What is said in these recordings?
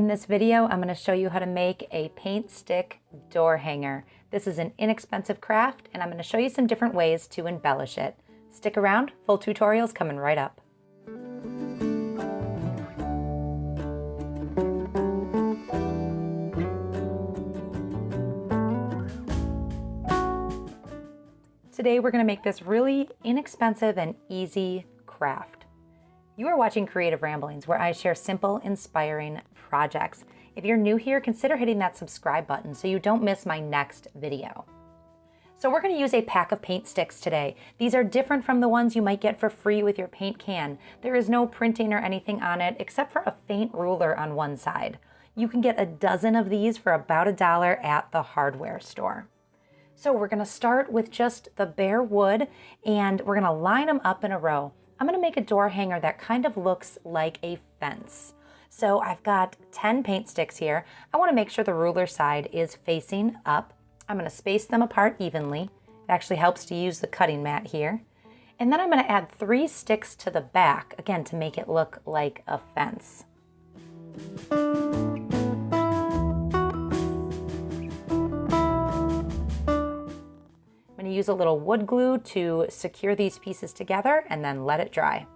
In this video, I'm going to show you how to make a paint stick door hanger. This is an inexpensive craft, and I'm going to show you some different ways to embellish it. Stick around, full tutorial's coming right up. Today we're going to make this really inexpensive and easy craft. You are watching Creative Ramblings, where I share simple, inspiring projects. If you're new here, consider hitting that subscribe button so you don't miss my next video. So we're going to use a pack of paint sticks today. These are different from the ones you might get for free with your paint can. There is no printing or anything on it except for a faint ruler on one side. You can get a dozen of these for about $1 at the hardware store. So we're going to start with just the bare wood, and we're going to line them up in a row. I'm going to make a door hanger that kind of looks like a fence. So I've got 10 paint sticks here. I want to make sure the ruler side is facing up. I'm going to space them apart evenly. It actually helps to use the cutting mat here. And then I'm going to add 3 sticks to the back, again, to make it look like a fence. I'm going to use a little wood glue to secure these pieces together and then let it dry.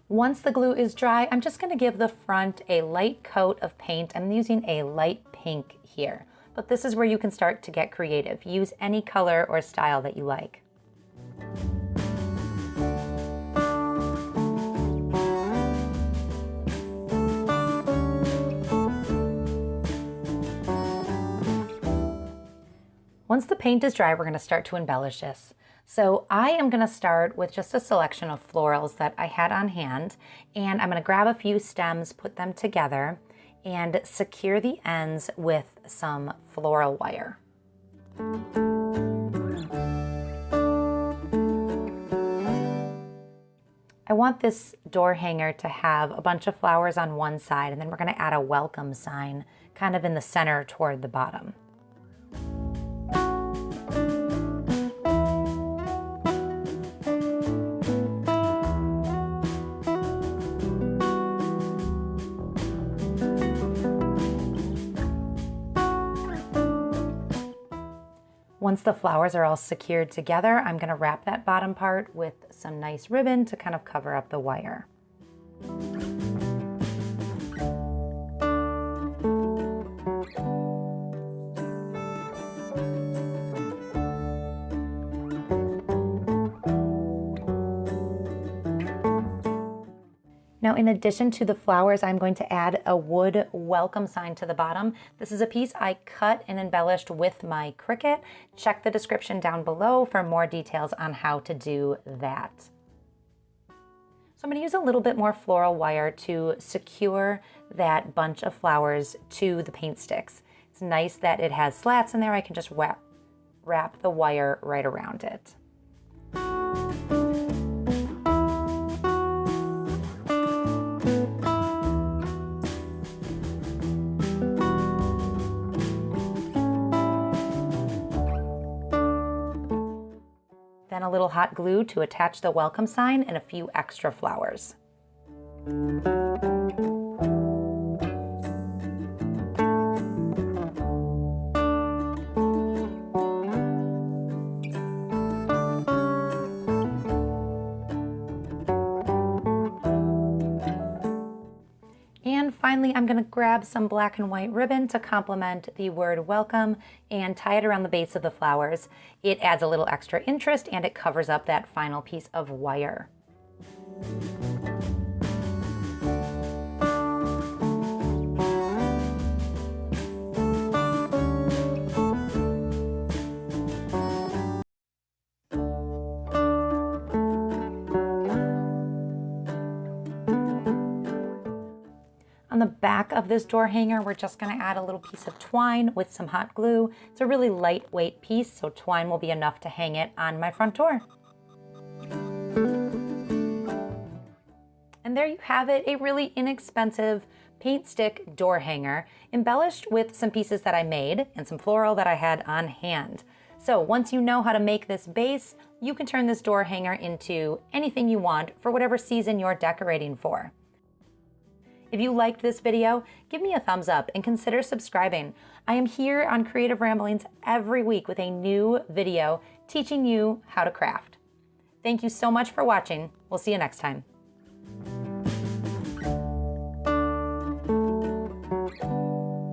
Once the glue is dry, I'm just going to give the front a light coat of paint. I'm using a light pink here, but this is where you can start to get creative. Use any color or style that you like. Once the paint is dry, we're going to start to embellish this. So I am going to start with just a selection of florals that I had on hand, and I'm going to grab a few stems, put them together, and secure the ends with some floral wire. I want this door hanger to have a bunch of flowers on one side, and then we're going to add a welcome sign kind of in the center toward the bottom. Once the flowers are all secured together, I'm going to wrap that bottom part with some nice ribbon to kind of cover up the wire. Now, in addition to the flowers, I'm going to add a wood welcome sign to the bottom. This is a piece I cut and embellished with my Cricut. Check the description down below for more details on how to do that. So I'm going to use a little bit more floral wire to secure that bunch of flowers to the paint sticks. It's nice that it has slats in there. I can just wrap the wire right around it. Then a little hot glue to attach the welcome sign and a few extra flowers. And finally, I'm going to grab some black and white ribbon to complement the word welcome and tie it around the base of the flowers. It adds a little extra interest and it covers up that final piece of wire. the back of this door hanger, we're just gonna add a little piece of twine with some hot glue. It's a really lightweight piece, so twine will be enough to hang it on my front door. And there you have it, a really inexpensive paint stick door hanger, embellished with some pieces that I made and some floral that I had on hand. So once you know how to make this base, you can turn this door hanger into anything you want for whatever season you're decorating for. If you liked this video, give me a thumbs up and consider subscribing. I am here on Creative Ramblings every week with a new video teaching you how to craft. Thank you so much for watching. We'll see you next time.